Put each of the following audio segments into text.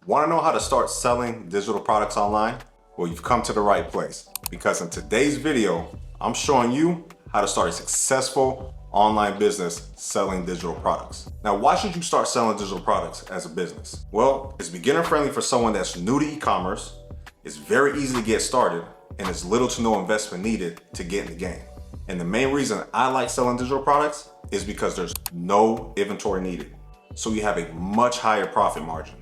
Want to know how to start selling digital products online? Well, you've come to the right place, because in today's video, I'm showing you how to start a successful online business selling digital products. Now, why should you start selling digital products as a business? Well, it's beginner friendly for someone that's new to e-commerce. It's very easy to get started, and there's little to no investment needed to get in the game. And the main reason I like selling digital products is because there's no inventory needed. So you have a much higher profit margin.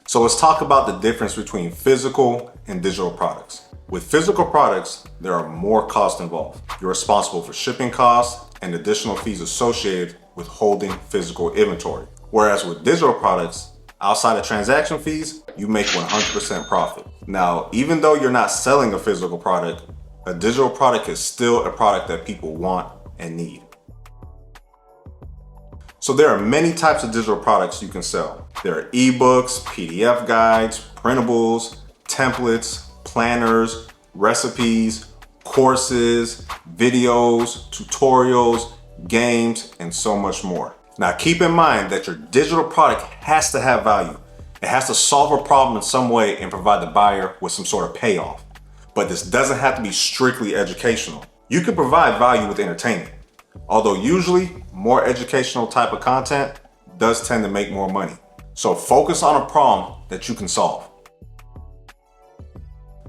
So let's talk about the difference between physical and digital products. With physical products, there are more costs involved. You're responsible for shipping costs and additional fees associated with holding physical inventory. Whereas with digital products, outside of transaction fees, you make 100% profit. Now, even though you're not selling a physical product, a digital product is still a product that people want and need. So there are many types of digital products you can sell. There are ebooks, PDF guides, printables, templates, planners, recipes, courses, videos, tutorials, games, and so much more. Now keep in mind that your digital product has to have value. It has to solve a problem in some way and provide the buyer with some sort of payoff. But this doesn't have to be strictly educational. You can provide value with entertainment. Although usually more educational type of content does tend to make more money. So focus on a problem that you can solve.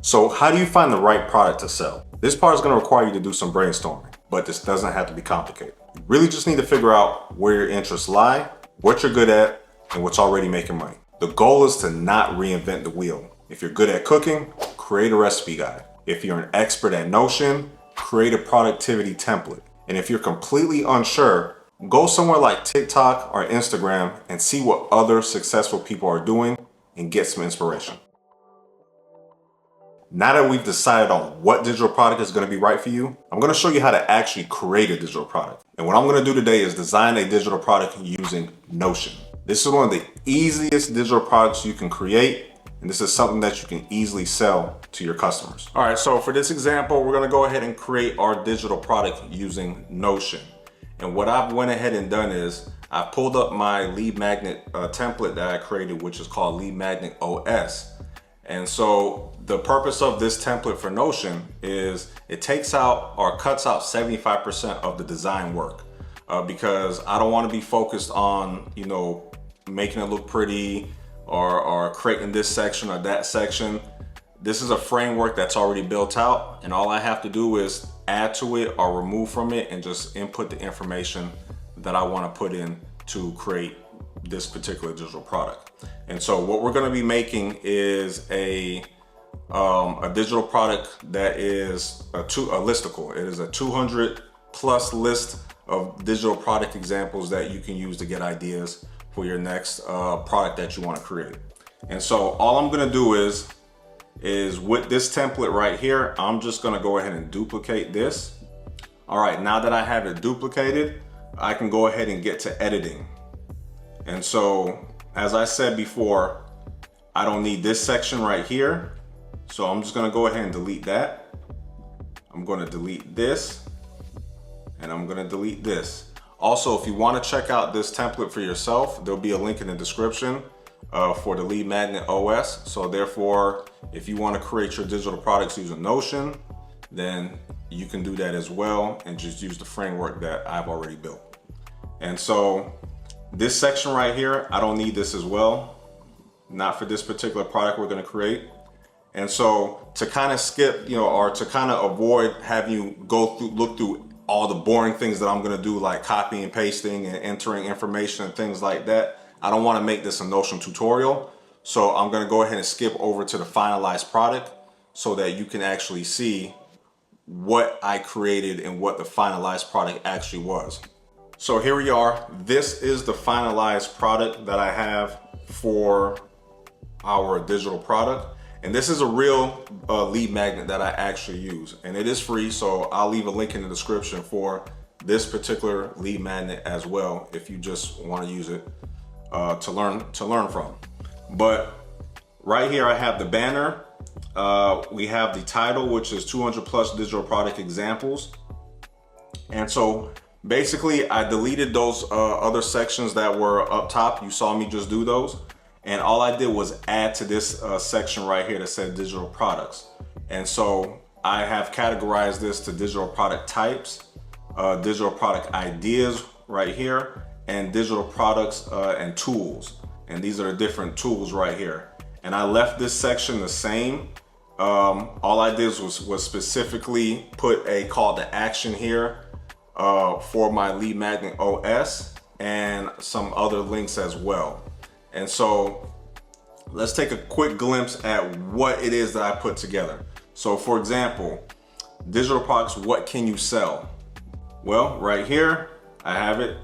So how do you find the right product to sell? This part is going to require you to do some brainstorming, but this doesn't have to be complicated. You really just need to figure out where your interests lie, what you're good at, and what's already making money. The goal is to not reinvent the wheel. If you're good at cooking, create a recipe guide. If you're an expert at Notion, create a productivity template. And if you're completely unsure, go somewhere like TikTok or Instagram and see what other successful people are doing and get some inspiration. Now that we've decided on what digital product is going to be right for you, I'm going to show you how to actually create a digital product. And what I'm going to do today is design a digital product using Notion. This is one of the easiest digital products you can create, and this is something that you can easily sell to your customers. All right, so for this example, we're gonna go ahead and create our digital product using Notion. And what I've went ahead and done is I pulled up my lead magnet template that I created, which is called Lead Magnet OS. And so the purpose of this template for Notion is it takes out or cuts out 75% of the design work because I don't want to be focused on, making it look pretty, or creating this section or that section. This is a framework that's already built out, and all I have to do is add to it or remove from it and just input the information that I want to put in to create this particular digital product. And so what we're going to be making is a digital product that is a listicle. It is a 200 plus list of digital product examples that you can use to get ideas for your next product that you want to create. And so all I'm going to do is with this template right here, I'm just going to go ahead and duplicate this. All right, now that I have it duplicated, I can go ahead and get to editing. And so as I said before, I don't need this section right here. So I'm just going to go ahead and delete that. I'm going to delete this, and I'm going to delete this. Also, if you want to check out this template for yourself, there'll be a link in the description for the Lead Magnet OS. So therefore, if you want to create your digital products using Notion, then you can do that as well and just use the framework that I've already built. And so this section right here, I don't need this as well, not for this particular product we're going to create. And so to kind of skip, or to kind of avoid having you look through all the boring things that I'm going to do, like copying and pasting and entering information and things like that, I don't want to make this a Notion tutorial. So I'm going to go ahead and skip over to the finalized product so that you can actually see what I created and what the finalized product actually was. So here we are. This is the finalized product that I have for our digital product. And this is a real lead magnet that I actually use, and it is free. So I'll leave a link in the description for this particular lead magnet as well, if you just want to use it to learn from. But right here I have the banner. We have the title, which is 200 plus digital product examples. And so Basically, I deleted those other sections that were up top. You saw me just do those. And all I did was add to this section right here that said digital products. And so I have categorized this to digital product types, digital product ideas right here, and digital products and tools. And these are the different tools right here. And I left this section the same. All I did was specifically put a call to action here for my lead magnet OS and some other links as well. And so let's take a quick glimpse at what it is that I put together. So for example, digital products, what can you sell? Well, right here, I have it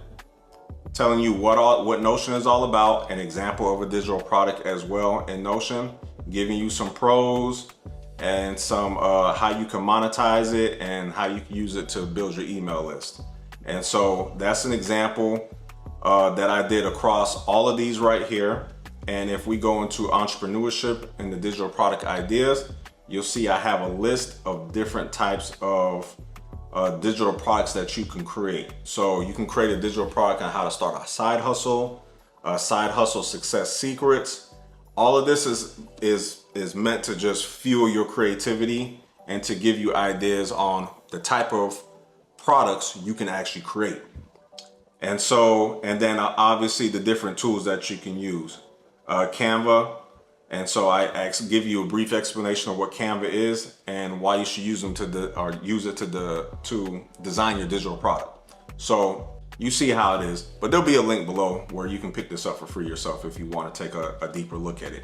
telling you what Notion is all about, an example of a digital product as well in Notion, giving you some pros and some how you can monetize it and how you can use it to build your email list. And so that's an example that I did across all of these right here. And if we go into entrepreneurship and the digital product ideas, you'll see I have a list of different types of digital products that you can create. So you can create a digital product on how to start a side hustle success secrets. All of this is meant to just fuel your creativity and to give you ideas on the type of products you can actually create. And so, and then obviously the different tools that you can use. Canva. And so I give you a brief explanation of what Canva is and why you should use them use it to design your digital product. So you see how it is, but there'll be a link below where you can pick this up for free yourself if you want to take a deeper look at it.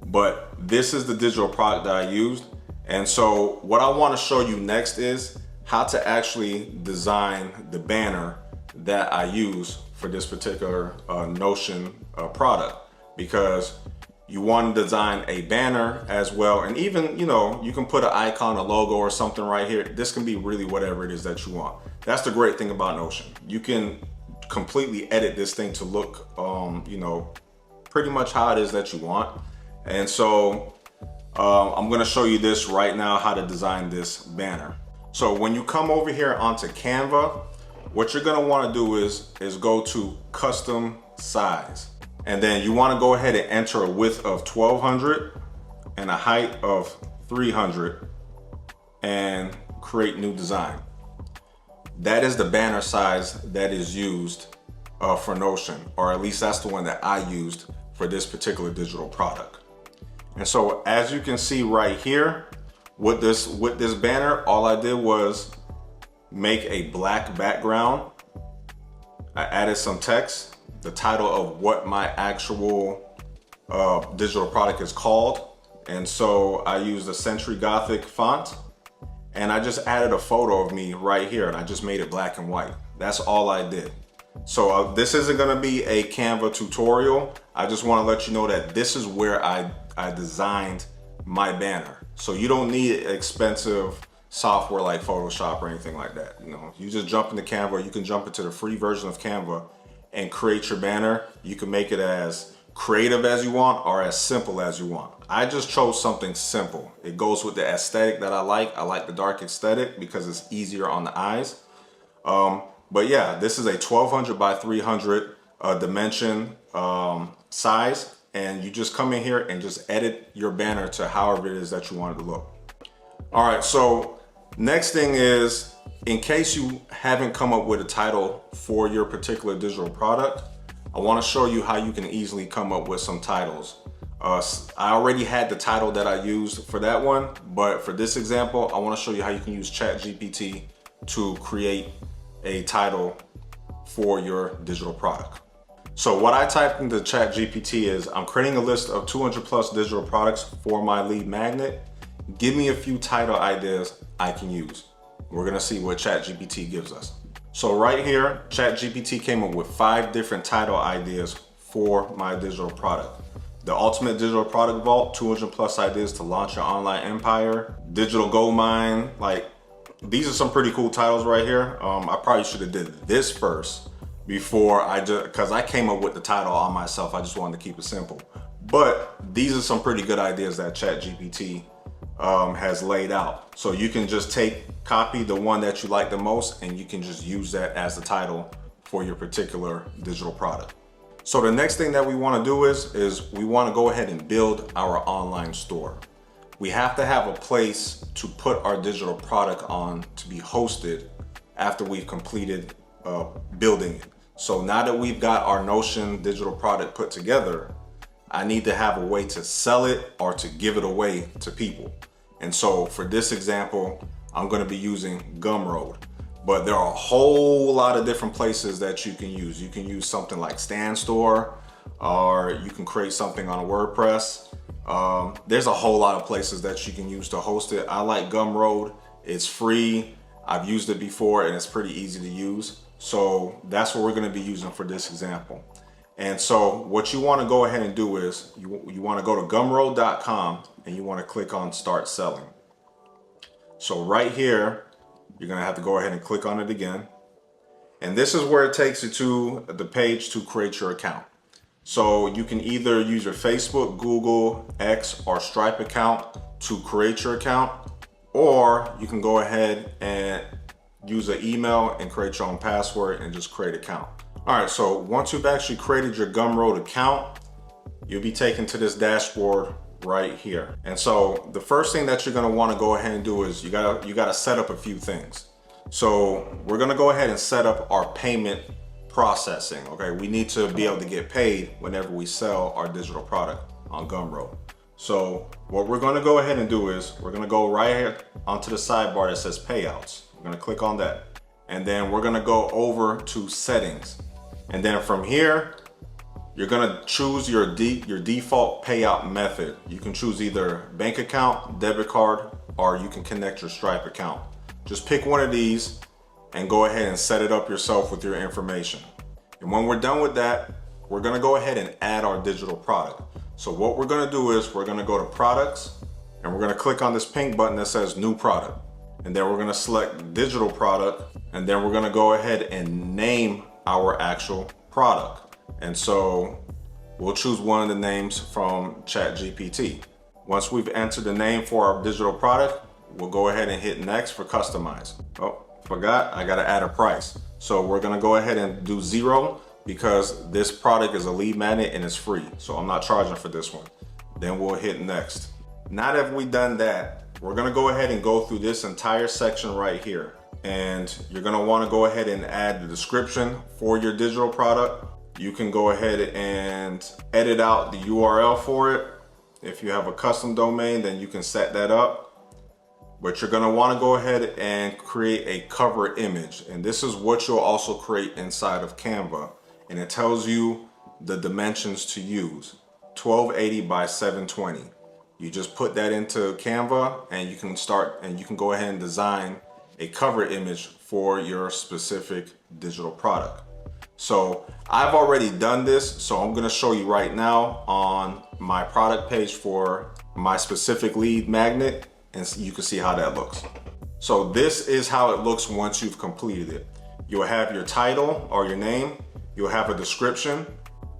But this is the digital product that I used. And so what I want to show you next is how to actually design the banner that I use for this particular Notion product, because you want to design a banner as well. And even, you know, you can put an icon, a logo or something right here. This can be really whatever it is that you want. That's the great thing about Notion. You can completely edit this thing to look, you know, pretty much how it is that you want. And so I'm going to show you this right now, how to design this banner. So when you come over here onto Canva, what you're going to want to do is go to custom size. And then you want to go ahead and enter a width of 1200 and a height of 300 and create new design. That is the banner size that is used for Notion, or at least that's the one that I used for this particular digital product. And so as you can see right here with this banner, all I did was make a black background. I added some text, the title of what my actual digital product is called. And so I used a Century Gothic font, and I just added a photo of me right here, and I just made it black and white. That's all I did. So this isn't gonna be a Canva tutorial. I just wanna let you know that this is where I designed my banner. So you don't need expensive software like Photoshop or anything like that. You know, you just jump into Canva, or you can jump into the free version of Canva and create your banner. You can make it as creative as you want or as simple as you want. I just chose something simple. It goes with the aesthetic that I like. I like the dark aesthetic because it's easier on the eyes. But yeah, this is a 1200 by 300 dimension size. And you just come in here and just edit your banner to however it is that you want it to look. All right, so next thing is, in case you haven't come up with a title for your particular digital product, I want to show you how you can easily come up with some titles. I already had the title that I used for that one, but for this example, I want to show you how you can use ChatGPT to create a title for your digital product. So what I typed into ChatGPT is, I'm creating a list of 200 plus digital products for my lead magnet. Give me a few title ideas I can use. We're gonna see what ChatGPT gives us. So right here, ChatGPT came up with 5 different title ideas for my digital product. The Ultimate Digital Product Vault, 200 plus ideas to launch your online empire. Digital Gold Mine, like these are some pretty cool titles right here. I probably should have did this first before because I came up with the title on myself. I just wanted to keep it simple. But these are some pretty good ideas that ChatGPT has laid out. So you can just take copy the one that you like the most, and you can just use that as the title for your particular digital product. So the next thing that we want to do is we want to go ahead and build our online store. We have to have a place to put our digital product on to be hosted after we've completed building it. So now that we've got our Notion digital product put together, I need to have a way to sell it or to give it away to people. And so for this example, I'm going to be using Gumroad, but there are a whole lot of different places that you can use. You can use something like Stan Store, or you can create something on WordPress. There's a whole lot of places that you can use to host it. I like Gumroad. It's free. I've used it before and it's pretty easy to use. So that's what we're going to be using for this example. And so what you want to go ahead and do is you want to go to gumroad.com and you want to click on Start Selling. So right here, you're going to have to go ahead and click on it again. And this is where it takes you to the page to create your account. So you can either use your Facebook, Google, X, or Stripe account to create your account, or you can go ahead and use an email and create your own password and just create an account. All right, so once you've actually created your Gumroad account, you'll be taken to this dashboard right here. And so the first thing that you're gonna wanna go ahead and do is you gotta set up a few things. So we're gonna go ahead and set up our payment processing, okay? We need to be able to get paid whenever we sell our digital product on Gumroad. So what we're gonna go ahead and do is we're gonna go right here onto the sidebar that says payouts. We're gonna click on that. And then we're gonna go over to settings. And then from here, you're gonna choose your default payout method. You can choose either bank account, debit card, or you can connect your Stripe account. Just pick one of these and go ahead and set it up yourself with your information. And when we're done with that, we're gonna go ahead and add our digital product. So what we're gonna do is we're gonna go to products and we're gonna click on this pink button that says new product. And then we're gonna select digital product, and then we're gonna go ahead and name our actual product. And so we'll choose one of the names from ChatGPT. Once we've entered the name for our digital product, we'll go ahead and hit next for customize. Oh, forgot, I gotta add a price. So we're gonna go ahead and do 0 because this product is a lead magnet and it's free. So I'm not charging for this one. Then we'll hit next. Now that we've done that, we're gonna go ahead and go through this entire section right here. And you're gonna wanna go ahead and add the description for your digital product. You can go ahead and edit out the URL for it. If you have a custom domain, then you can set that up. But you're gonna wanna go ahead and create a cover image. And this is what you'll also create inside of Canva. And it tells you the dimensions to use, 1280 by 720. You just put that into Canva and you can go ahead and design a cover image for your specific digital product. So I've already done this, so I'm gonna show you right now on my product page for my specific lead magnet, and you can see how that looks. So this is how it looks once you've completed it. You'll have your title or your name, you'll have a description,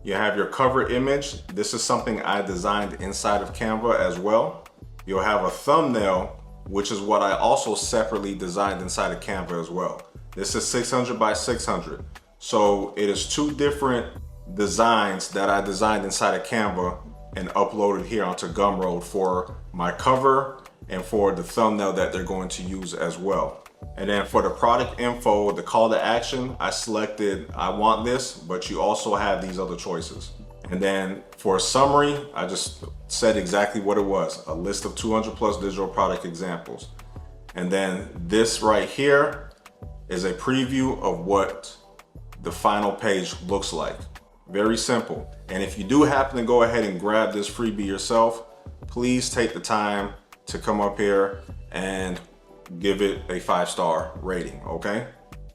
you have your cover image. This is something I designed inside of Canva as well. You'll have a thumbnail, which is what I also separately designed inside of Canva as well. This is 600 by 600. So it is 2 different designs that I designed inside of Canva and uploaded here onto Gumroad for my cover and for the thumbnail that they're going to use as well. And then for the product info, the call to action, I selected, I want this, but you also have these other choices. And then for a summary, I just said exactly what it was, a list of 200 plus digital product examples. And then this right here is a preview of what the final page looks like. Very simple. And if you do happen to go ahead and grab this freebie yourself, please take the time to come up here and give it a 5-star rating, okay?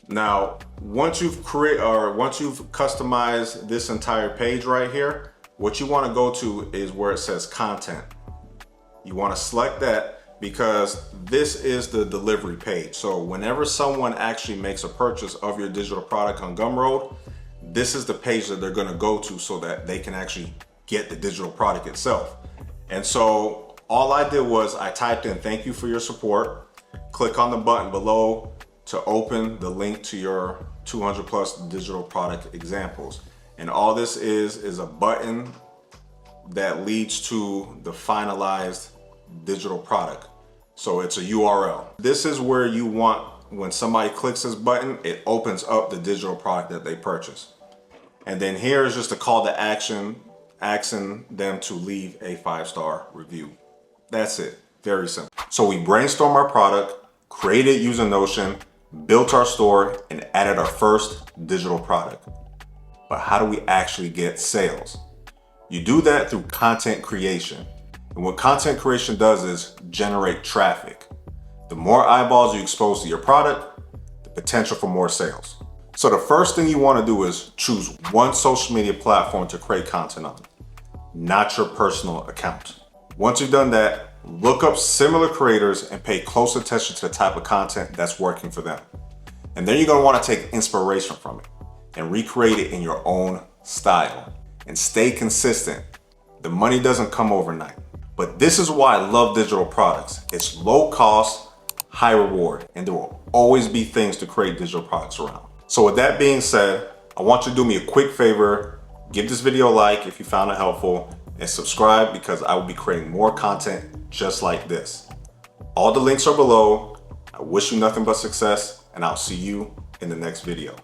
Now, once you've customized this entire page right here, what you wanna go to is where it says content. You wanna select that because this is the delivery page. So whenever someone actually makes a purchase of your digital product on Gumroad, this is the page that they're gonna go to so that they can actually get the digital product itself. And so all I did was I typed in, thank you for your support. Click on the button below to open the link to your 200 plus digital product examples. And all this is a button that leads to the finalized digital product. So it's a URL. This is where you want, when somebody clicks this button, it opens up the digital product that they purchase. And then here is just a call to action, asking them to leave a 5-star review. That's it, very simple. So we brainstormed our product, created using Notion, built our store, and added our first digital product. But how do we actually get sales? You do that through content creation. And what content creation does is generate traffic. The more eyeballs you expose to your product, the potential for more sales. So the first thing you want to do is choose one social media platform to create content on, not your personal account. Once you've done that, look up similar creators and pay close attention to the type of content that's working for them. And then you're going to want to take inspiration from it and recreate it in your own style. And stay consistent. The money doesn't come overnight. But this is why I love digital products. It's low cost, high reward, and there will always be things to create digital products around. So with that being said, I want you to do me a quick favor. Give this video a like if you found it helpful, and subscribe because I will be creating more content just like this. All the links are below. I wish you nothing but success, and I'll see you in the next video.